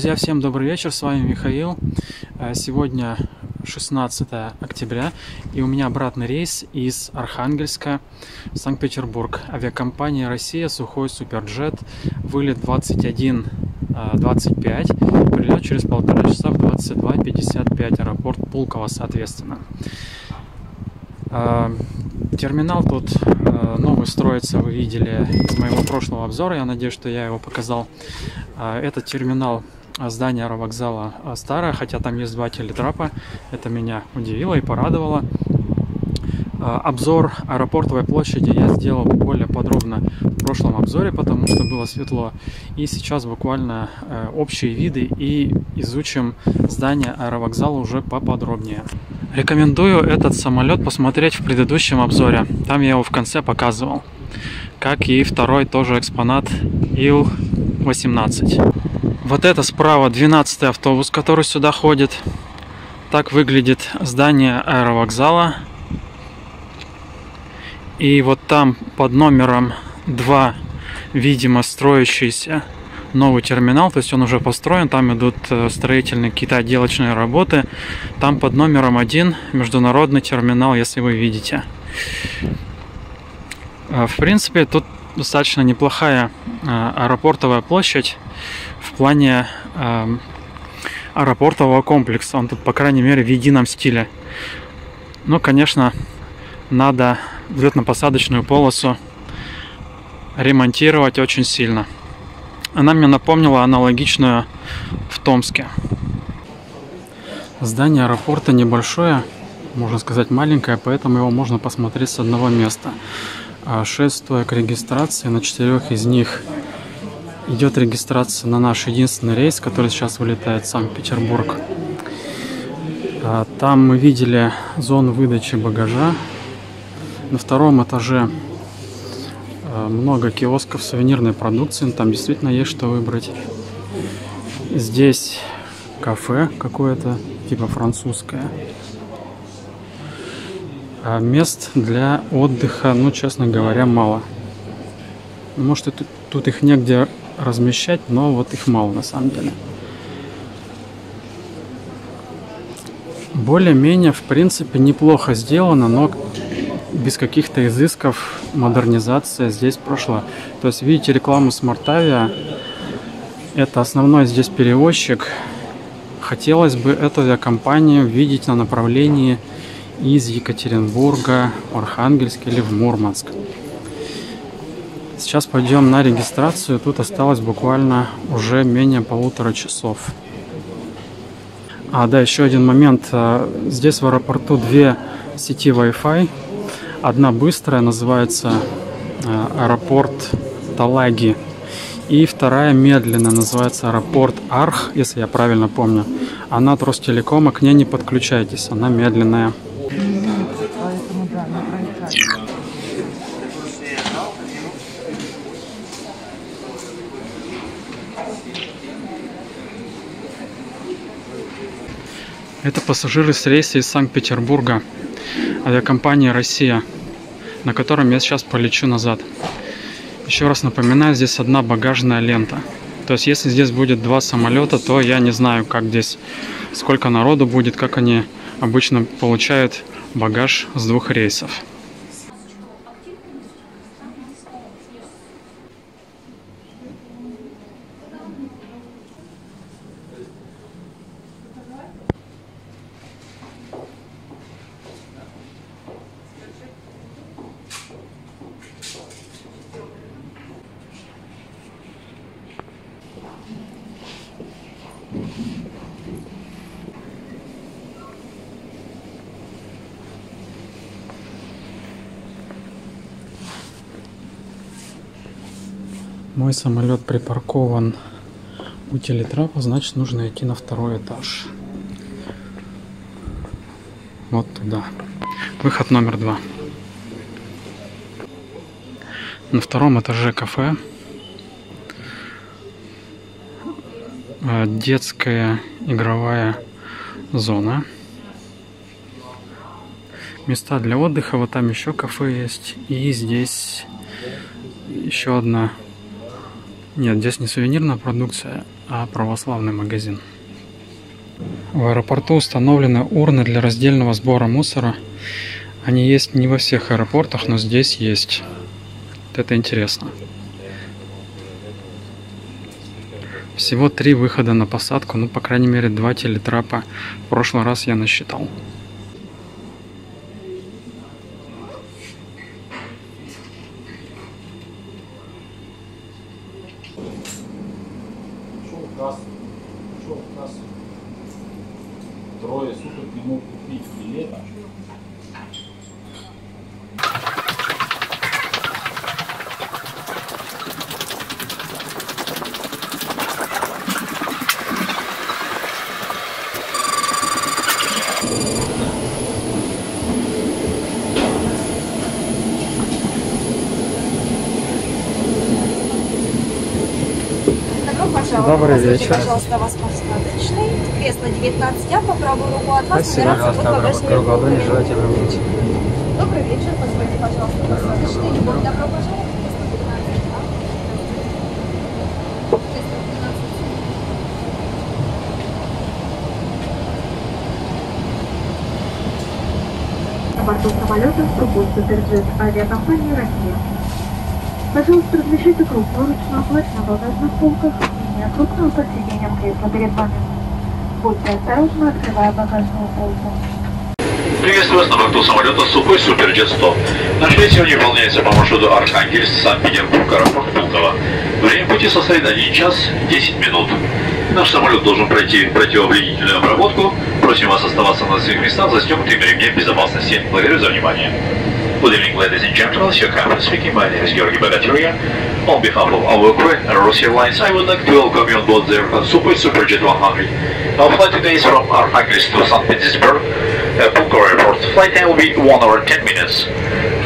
Друзья, всем добрый вечер, с вами Михаил. Сегодня 16 октября, и у меня обратный рейс из Архангельска в Санкт-Петербург. Авиакомпания «Россия», сухой суперджет, вылет 21:25, прилет через 1,5 часа в 22:55, аэропорт Пулково, соответственно. Терминал тут новый строится, вы видели из моего прошлого обзора, я надеюсь, что я его показал. Этот терминал, здание аэровокзала старое, хотя там есть два телетрапа, это меня удивило и порадовало. Обзор аэропортовой площади я сделал более подробно в прошлом обзоре, потому что было светло. И сейчас буквально общие виды и изучим здание аэровокзала уже поподробнее. Рекомендую этот самолет посмотреть в предыдущем обзоре. Там я его в конце показывал. Как и второй тоже экспонат Ил-18. Вот это справа 12-й автобус, который сюда ходит. Так выглядит здание аэровокзала. И вот там под номером 2, видимо, строящийся новый терминал, то есть он уже построен, там идут строительные какие-то отделочные работы. Там под номером 1 международный терминал, если вы видите. В принципе, тут достаточно неплохая аэропортовая площадь в плане аэропортового комплекса. Он тут, по крайней мере, в едином стиле. Но, конечно, надо взлетно-посадочную полосу ремонтировать очень сильно. Она мне напомнила аналогичную в Томске. Здание аэропорта небольшое, можно сказать маленькое, поэтому его можно посмотреть с одного места. 6 стоек регистрации, на 4 из них идет регистрация на наш единственный рейс, который сейчас вылетает в Санкт-Петербург. Там мы видели зону выдачи багажа. На втором этаже много киосков сувенирной продукции, там действительно есть что выбрать. Здесь кафе какое-то, типа французское. А мест для отдыха, ну, честно говоря, мало. Может, тут их негде размещать, но вот их мало на самом деле. Более-менее, в принципе, неплохо сделано, но без каких-то изысков модернизация здесь прошла. То есть видите рекламу Смартавиа, это основной здесь перевозчик. Хотелось бы эту авиакомпанию видеть на направлении из Екатеринбурга в Архангельск или в Мурманск. Сейчас пойдем на регистрацию, тут осталось буквально уже менее 1,5 часов. Да, еще один момент. Здесь в аэропорту 2 сети Wi-Fi. Одна быстрая, называется аэропорт Талаги. И вторая медленная, называется аэропорт Арх, если я правильно помню. Она от Ростелекома, к ней не подключайтесь, она медленная. Это пассажиры с рейса из Санкт-Петербурга, авиакомпания «Россия», на котором я сейчас полечу назад. Еще раз напоминаю, здесь одна багажная лента. То есть, если здесь будет 2 самолета, то я не знаю, как здесь, сколько народу будет, как они обычно получают багаж с 2 рейсов. Мой самолет припаркован у телетрапа, значит, нужно идти на 2-й этаж. Вот туда. Выход номер 2. На 2-м этаже кафе. Детская игровая зона. Места для отдыха. Вот там еще кафе есть. И здесь еще одна Нет, здесь не сувенирная продукция, а православный магазин. В аэропорту установлены урны для раздельного сбора мусора. Они есть не во всех аэропортах, но здесь есть. Вот это интересно. Всего 3 выхода на посадку, ну, по крайней мере, 2 телетрапа. В прошлый раз я насчитал. Трое суток не мог купить билета. Добрый вечер. Пожалуйста, вас посадочный. Кресло 19А по правую руку от вас. Спасибо. Не желаете врубить. Добрый вечер. Позвольте, пожалуйста, посадочный. Добро пожаловать. На борту самолета Сургут Суперджет авиакомпании «Россия». Пожалуйста, размещайте крупную ручную кладь на багажных полках и не крупную под сиденьем кресла перед вами. Будьте осторожны, открывая багажную полку. Приветствую вас на борту самолета Сухой Суперджет 100. Наш рейс сегодня выполняется по маршруту Архангельск, Санкт-Петербург, аэропорт Пулково. Время пути составит 1 час 10 минут. Наш самолет должен пройти противообледенительную обработку. Просим вас оставаться на своих местах, застегнутыми ремнем безопасности. Благодарю за внимание. Good evening, ladies and gentlemen. This is your captain speaking. My name is Georgi Bogatyurian. On behalf of our crew and Rus Airlines, I would like to welcome you on board the aircraft Superjet 100. Our flight today is from Arkhangельsk to St. Petersburg, Pulkovo Airport. Flight time will be 1 hour and 10 minutes.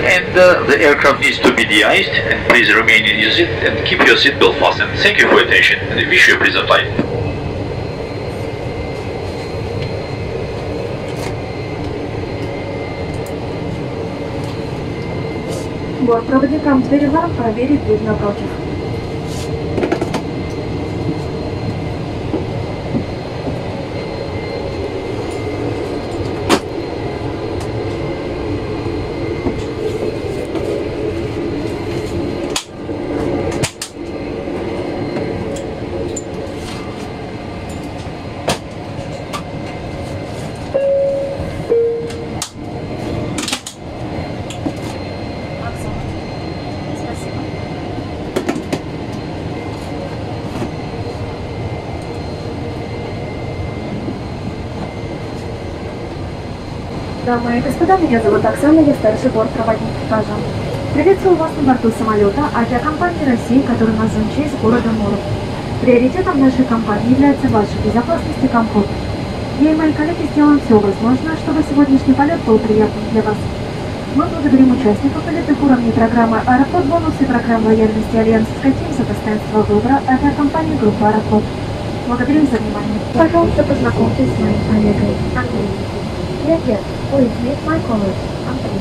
And the aircraft needs to be de-iced. And please remain in your seat and keep your seatbelt fastened. Thank you for your attention and I wish you a pleasant flight. Бортпроводникам двери вам проверить дверь напротив. Дамы и господа, меня зовут Оксана, я старший бортпроводник экипажа. Приветствую вас на борту самолета авиакомпании России, который назван в честь города Муром. Приоритетом нашей компании является ваша безопасность и комфорт. Я и мои коллеги сделаем все возможное, чтобы сегодняшний полет был приятным для вас. Мы благодарим участников полетных уровней программы «Аэрофлот Бонус» и программы лояльности Альянса «Скатим» за постоянство выбора авиакомпании группы «Аэрофлот». Благодарим за внимание. Пожалуйста, познакомьтесь с моим коллегой Андреем. Yes, please meet my colleague, Андрей.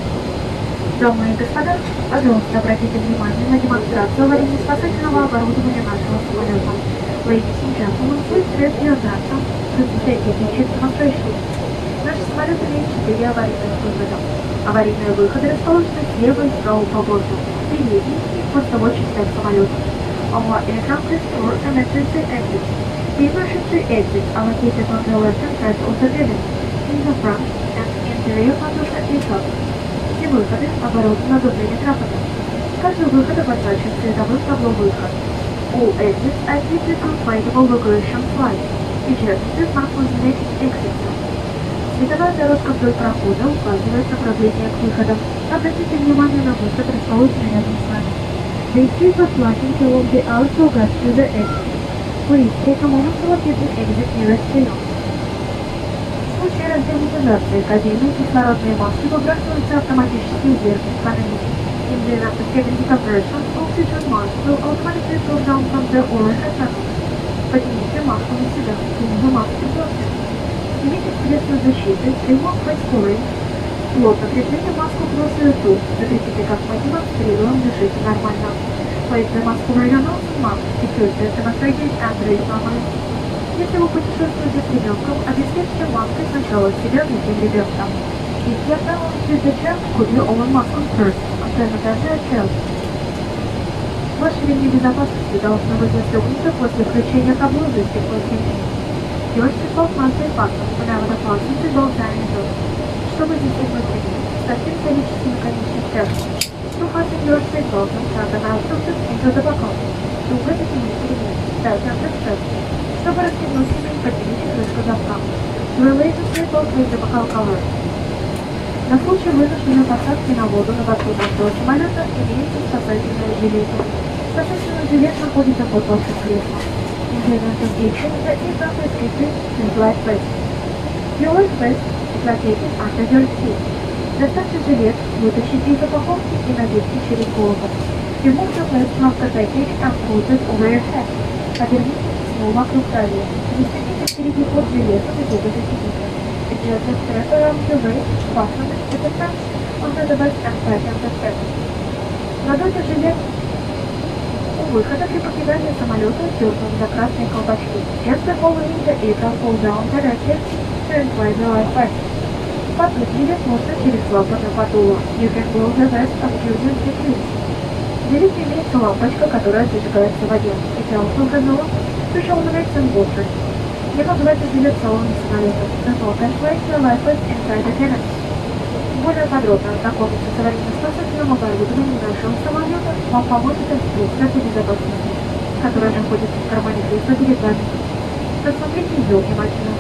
Дамы и господа, пожалуйста, обратите внимание на демонстрацию аварийно-спасательного оборудования нашего самолета. Ladies and gentlemen, please read the attention to the safety demonstration. Наш самолет имеет 4 аварийных выхода. Аварийные выходы расположены слева и справа по борту, в передней и в хвостовой частях самолета. Our aircraft has 4 emergency exits. The emergency exits are located on the left hand side of the cabin, in the front and interior passenger aircraft. Все выходы оборудованы надувными трапами. Каждый выход обозначен световым табло выход. All exits are equipped with inflatable evacuation flights, featuring mark-designated exits. Световая дорожка вдоль прохода указывает направление к выходам. Обратите внимание на выход, расположенный рядом с вами. The street was flashing along the outer gas to the exit. Please take a moment to locate the exit nearest to you. В случае разгерметизации кабины кислородные маски выбрасываются автоматически вверх из панели. In the event of cabin decompression, oxygen mask will automatically drop down from the orange effect. Поднимите маску на себя, снизу маски плотно. Снимите средства защиты, remove face covering. Плотно прижмите маску к носу и рту. Закрепите, как мы демонстрируем, дышите нормально. Please demonstrate your nose mask. Security demonstrated and raise normally. Если вы путешествуете с ребенком, обеспечьте маской сначала себя, затем ребенка. If you are traveling with the child, put your own mask on first, and then attach the child. Ваше ремни безопасности должны быть застегнуты после включения каблуза и стеклоочистки. Your seatbelt must be fastened whenever the fasten seatbelt sign is on. Чтобы застегнуть ремни, ставьте металлический наконечник стяжки. To fasten your seatbelt, insert the mouthpieces into the buckle. Чтобы застегнуть ремни, ставьте на стяжку. Чтобы расстегнуть ремень, поднимите крышку замка. To release the seatbelt, raise the buckle cover. На случай вынужденной посадки на воду на борту нашего самолета имеется спасательная жилетка. Спасательный жилет находится под вашим креслом. Implement of action that is not restricted to life vest. Your life vest is located under your seat. Доставьте жилет, вытащите из упаковки и наденьте через голову. Remove the vest from the package and put it over your head. Поверните снова вокруг талии. Пристегните впереди под жилетом и туго застегните. Adjust the strap around your waist, fasten it to the front, under the vest and tighten the strap. Надуйте жилет у выхода при покидании самолета, дернув за красные колпачки. Just before leaving the aircraft, pull down the ratchet to apply the life vest. Подуть жилет можно через клапаны подула. You can blow the vest up using the tubes. В жилете имеется лампочка, которая зажигается в воде. It also has a lamp which illuminates in water. Не называйте жилет салона самолета. The phone can place your life vest inside the cabin. Более подробно ознакомиться с аварийно-спасательным оборудованием нашего самолета вам поможет инструкция по безопасности, которая находится в кармане кресла перед вами. Рассмотрите ее внимательно.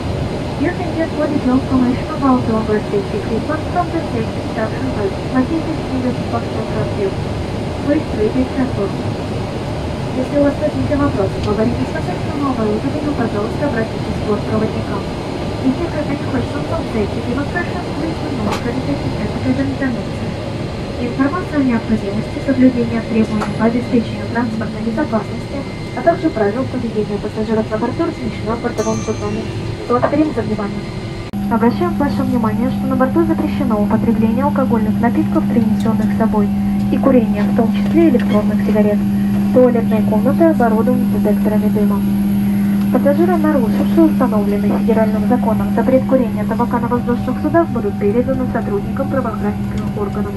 You can get more detailed information about the onboard safety equipment from the safety instruction book located in the instruction front view. Please read it carefully. Если у вас возникли вопросы по аварийно-спасательному оборудованию, пожалуйста, обратитесь к бортпроводникам. If you have any questions on safety demonstrations, please do not hesitate to contact them information. Информация о необходимости соблюдения требований по обеспечению транспортной безопасности, а также правил поведения пассажиров на борту размещена в бортовом журнале. Благодарим за внимание. Обращаем ваше внимание, что на борту запрещено употребление алкогольных напитков, принесенных с собой, и курение, в том числе электронных сигарет. Туалетные комнаты оборудованы детекторами дыма. Пассажирам, нарушившие установленный федеральным законом запрет курения табака на воздушных судах, будут переданы сотрудникам правоохранительных органов.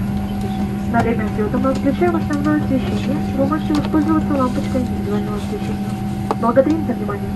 На время взлета мы включаем основное освещение, вы можете воспользоваться лампочкой индивидуального освещения. Благодарим за внимание.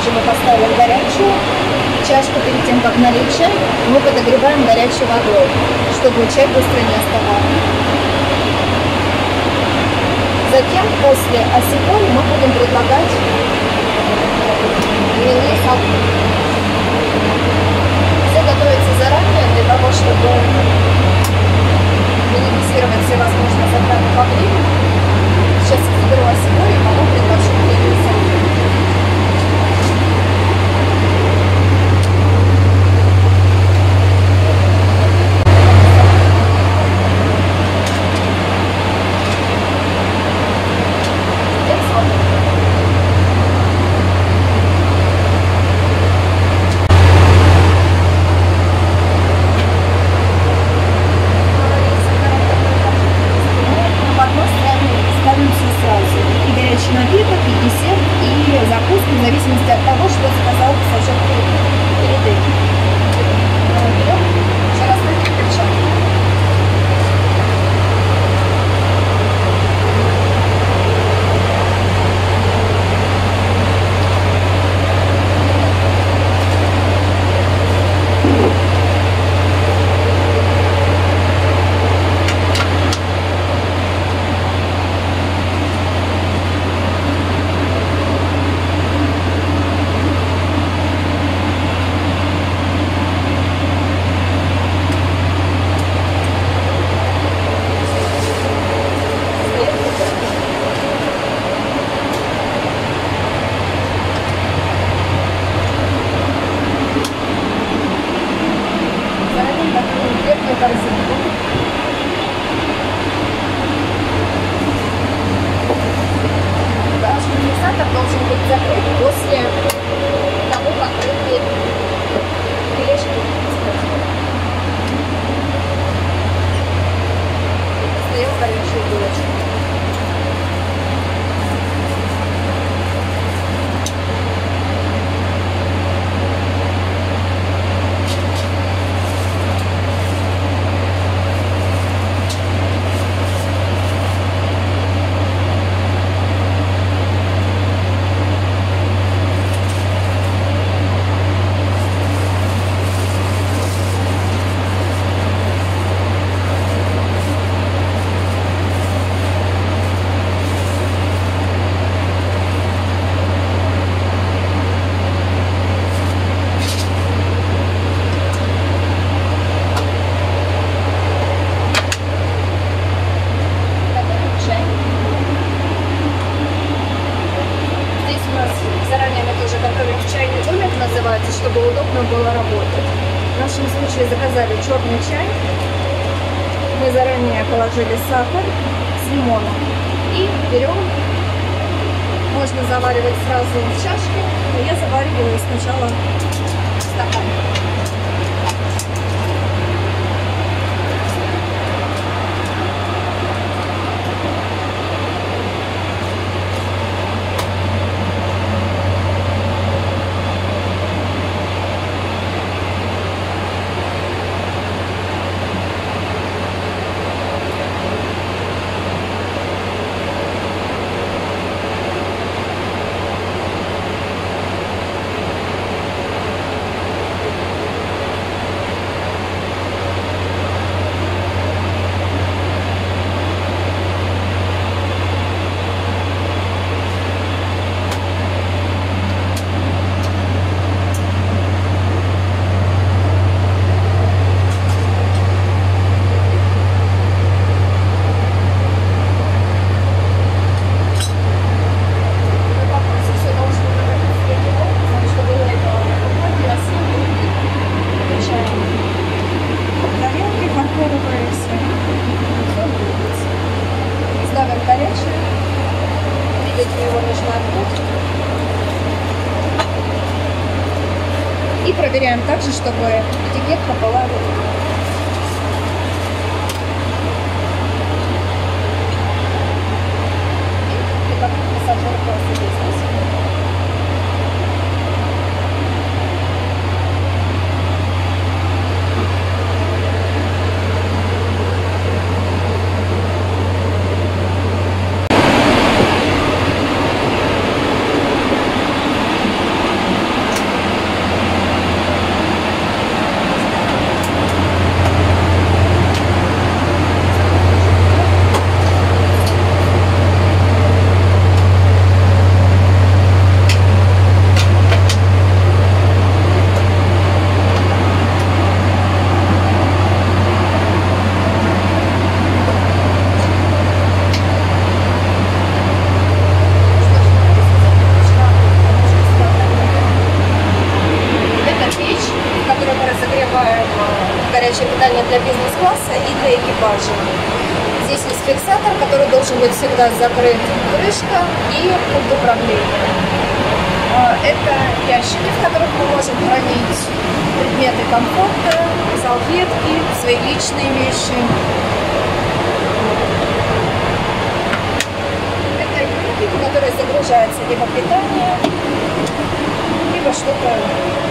же мы поставим горячую чашку перед тем, как налить чай, мы подогреваем горячей водой, чтобы чай быстро не остывал. Затем, после осиполи, мы будем предлагать льняные салфетки. Все готовится заранее для того, чтобы минимизировать все возможные затраты по времени. Сейчас я заберу осиполи и могу предложить льняные салфетки. Напиток, и десерт, и закуску, в зависимости от того, что заказал пассажир перед этим. Берем, еще раз налить перчатки. Должен быть закрыт после того, как мы клешки используем. Достаем горячую булочку. Чтобы удобно было работать. В нашем случае заказали черный чай. Мы заранее положили сахар с лимоном. И берем, можно заваривать сразу в чашке, но я завариваю сначала в стакане. И проверяем также, чтобы этикетка была ровной. И как пассажир просто бизнес. испытания для бизнес-класса и для экипажа. Здесь есть фиксатор, который должен быть всегда закрыт, крышка и пульт управления. Это ящики, в которых мы можем хранить предметы комфорта, салфетки, свои личные вещи. Это юники, в которые загружается либо питание, либо что-то,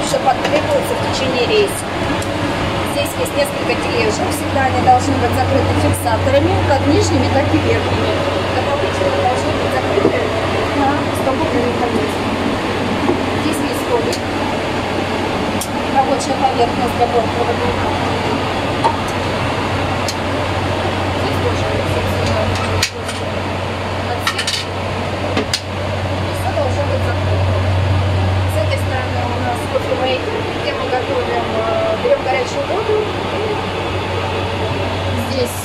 что потребуется в течение рейса. Здесь есть несколько тележек, всегда они должны быть закрыты фиксаторами, как нижними, так и верхними. Дополнительно должны быть закрыты на столбовые механизмы. Здесь есть столик, рабочая поверхность для бортпроводника. Здесь тоже отсек. И все должно быть закрыто. С этой стороны у нас кофемейкер, где мы берем горячую воду. Здесь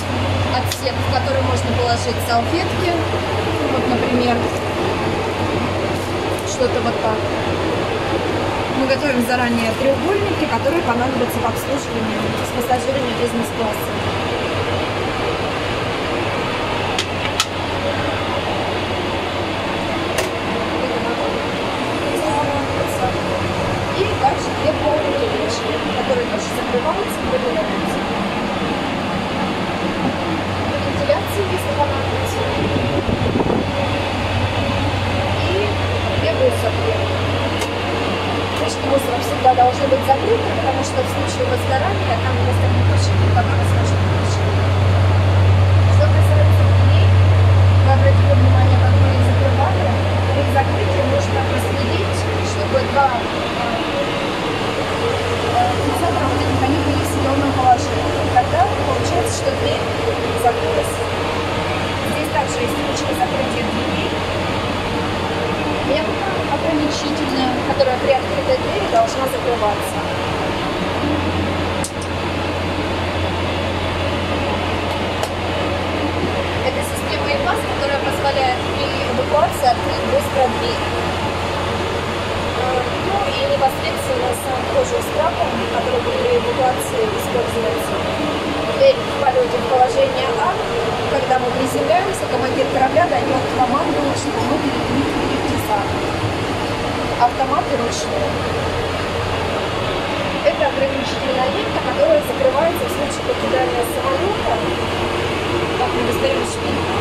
отсек, в который можно положить салфетки. Вот, например, что-то вот так. Мы готовим заранее треугольники, которые понадобятся в обслуживании с пассажирами бизнес-класса. И также две полные тележки, которые тоже закрываются и проверяются. Вентиляции, если понадобится. И две высадки. Крышки мусора всегда должны быть закрыты, потому что в случае возгорания там есть такие крышки, которые сможет крышки. Что касается дверей, вы обратили внимание, как мы их закрывали. При их закрытии нужно проследить, чтобы два фиксатора они были в съемном положении. Тогда получается, что дверь закрылась. Здесь также есть ручка закрытия дверей. Лента ограничительная, которая при открытой двери должна закрываться. Это система EPAS, которая позволяет при эвакуации открыть быстро дверь. Ну и непосредственно сам кожу с трапом, который при эвакуации используется. Дверь в полете в положение А. Когда мы приземляемся, командир корабля дает команду, что мы передвинули автоматы ручные. Это ограничительная лента, которая закрывается в случае покидания самолета. Так, мы достаем шпильку.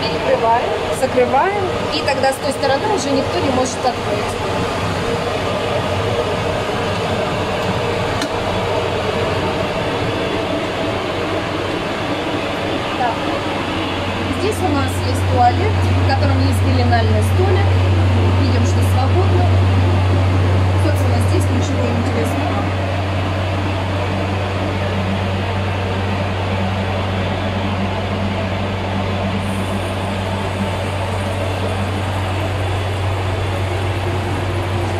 Перекрываем, закрываем, и тогда с той стороны уже никто не может открыть. Здесь у нас есть туалет, в котором есть пеленальный столик. Видим, что свободно. Собственно, здесь ничего интересного.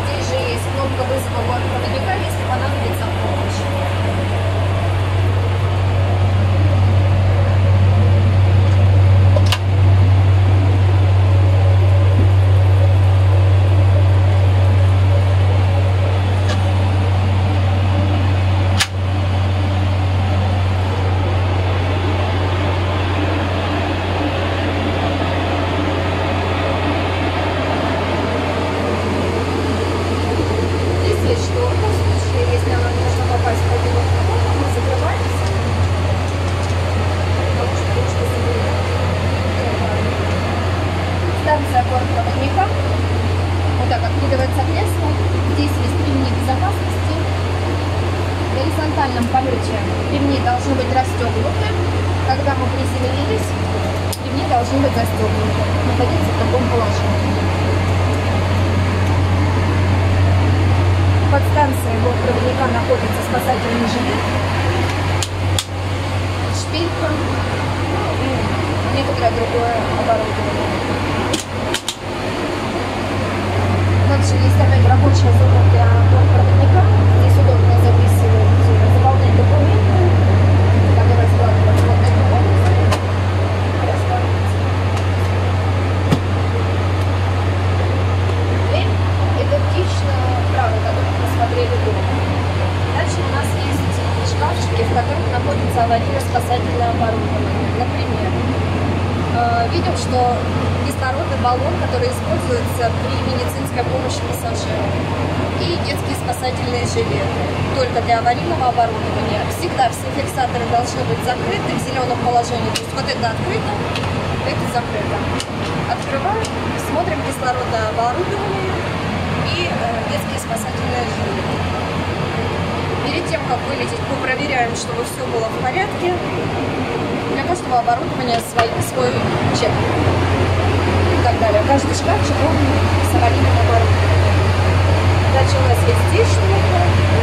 Здесь же есть кнопка вызова бортпроводника, если понадобится помощь. Станция бортпроводника. Вот так откидывается кресло. Здесь есть ремни безопасности. В горизонтальном полете ремни должны быть расстегнуты. Когда мы приземлились, ремни должны быть застегнуты. Находиться в таком положении. Под станцией бортпроводника находится спасательный жилет, шпилька и некоторое другое оборудование. Также есть опять рабочая зона для бортпроводника. Здесь удобно записывать, заполнять документы, которые складываются вот таким образом. Дверь идентична правой, которую мы смотрели дома. видим, что кислородный баллон, который используется при медицинской помощи пассажирам, и детские спасательные жилеты только для аварийного оборудования. Всегда все фиксаторы должны быть закрыты в зеленом положении. То есть вот это открыто, это закрыто. Открываем, смотрим кислородное оборудование и детские спасательные жилеты. Перед тем, как вылететь, мы проверяем, чтобы все было в порядке. Для каждого оборудования свой чек и так далее. Каждый шкафчик он с аварийным оборудованием. Дальше у нас есть здесь что-то.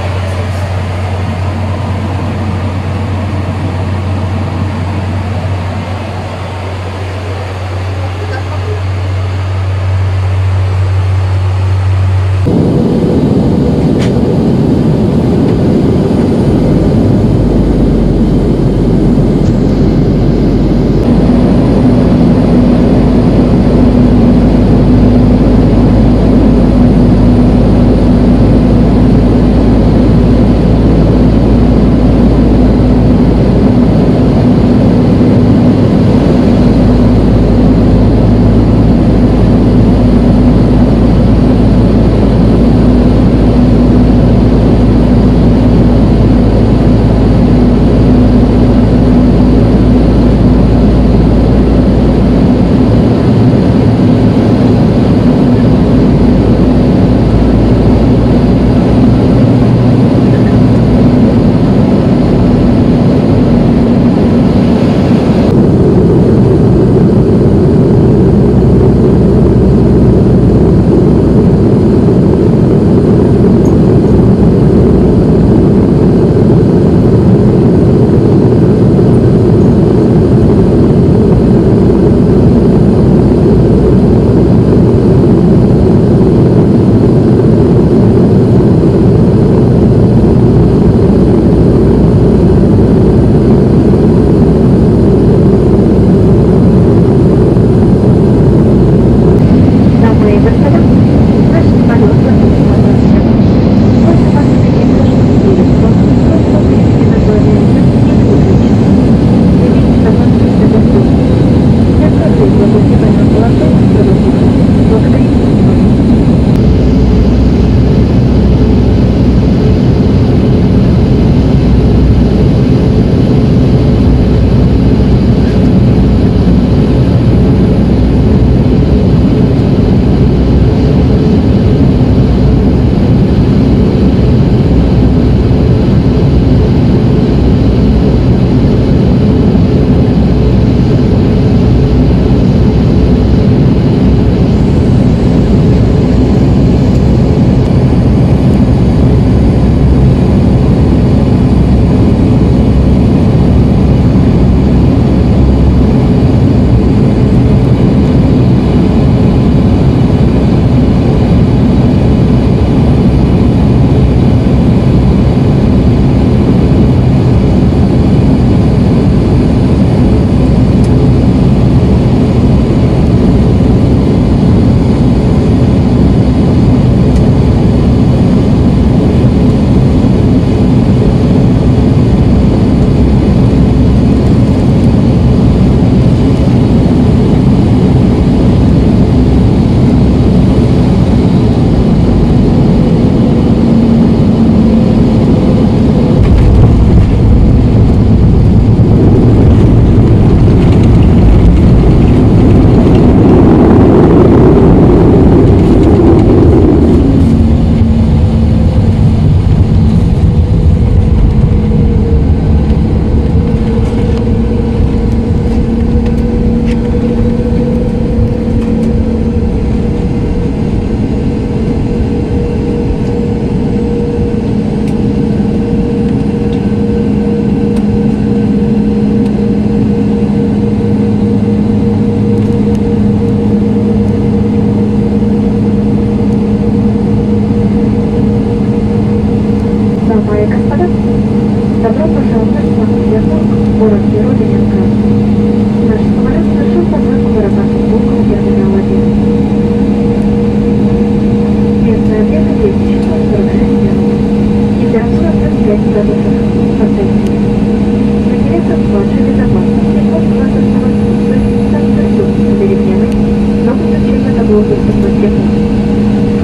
доступную технику.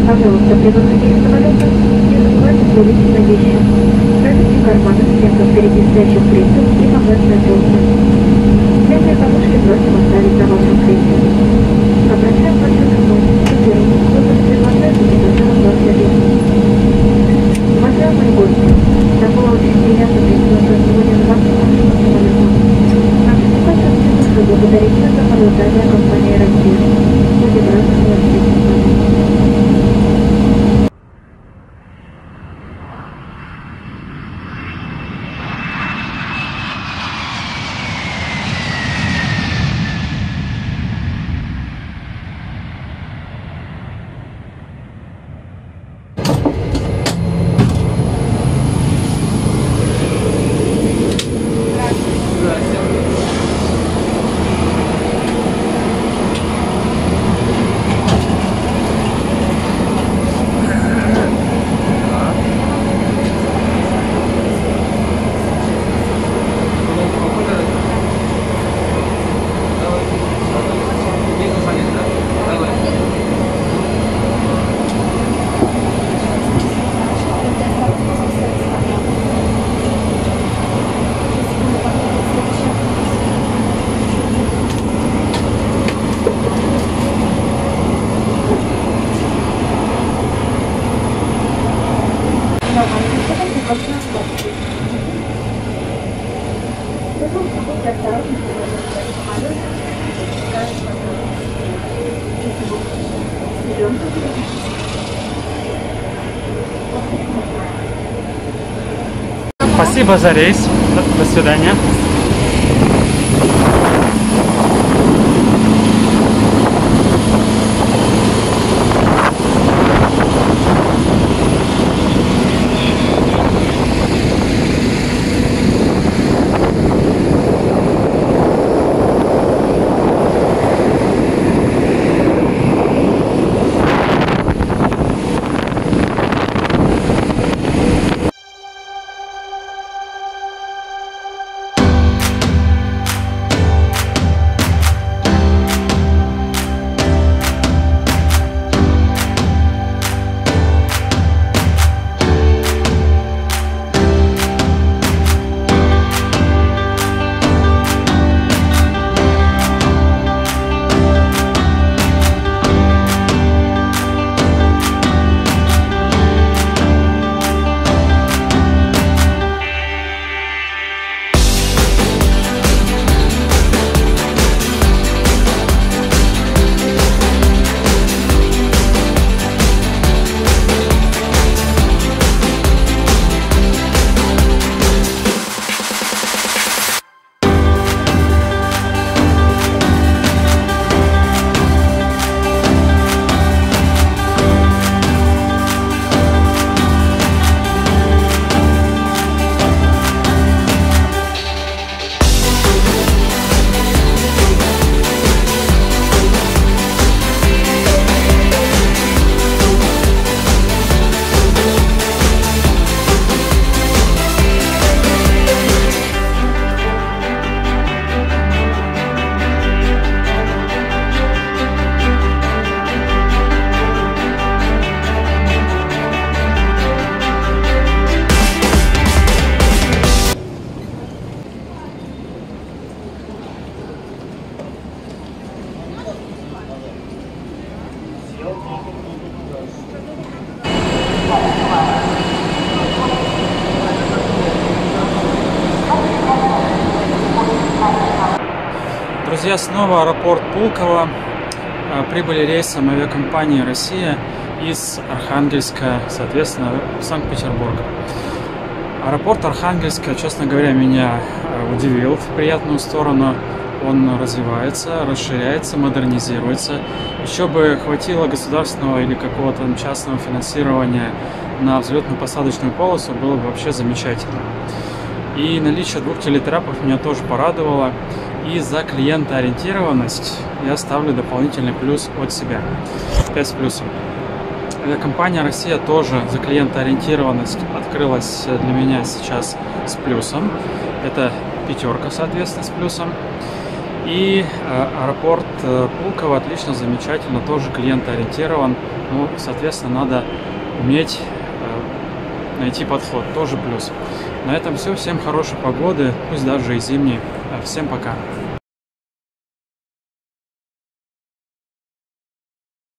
Пожалуйста, при выходе из самолета не забывайте свои личные вещи. Проверьте карманы, стенку впереди стоящих кресел и магнитные трубки. Связные подушки просим оставить на вашем кресле. Обращаем ваше внимание, что первым кто-то приглашает пассажиров в отеле. Уважаемые гости, это было очень приятно присутствовать сегодня на вашем самолете. Нам сейчас хочется благодарить вас за полетание компании «Россия». Будем рады встретить с вами. Спасибо за рейс. До свидания. Друзья, снова аэропорт Пулково. Прибыли рейсом авиакомпании «Россия» из Архангельска, соответственно, в Санкт-Петербург. Аэропорт Архангельска, честно говоря, меня удивил в приятную сторону. Он развивается, расширяется, модернизируется. Еще бы хватило государственного или какого-то частного финансирования на взлетно-посадочную полосу, было бы вообще замечательно. И наличие 2 телетрапов меня тоже порадовало. И за клиентоориентированность я ставлю дополнительный плюс от себя. 5 с плюсом. Авиакомпания «Россия» тоже за клиентоориентированность открылась для меня сейчас с плюсом. Это 5, соответственно, с плюсом. И аэропорт Пулково отлично, замечательно, тоже клиентоориентирован. Ну, соответственно, надо уметь найти подход, тоже плюс. На этом все. Всем хорошей погоды, пусть даже и зимней. Всем пока.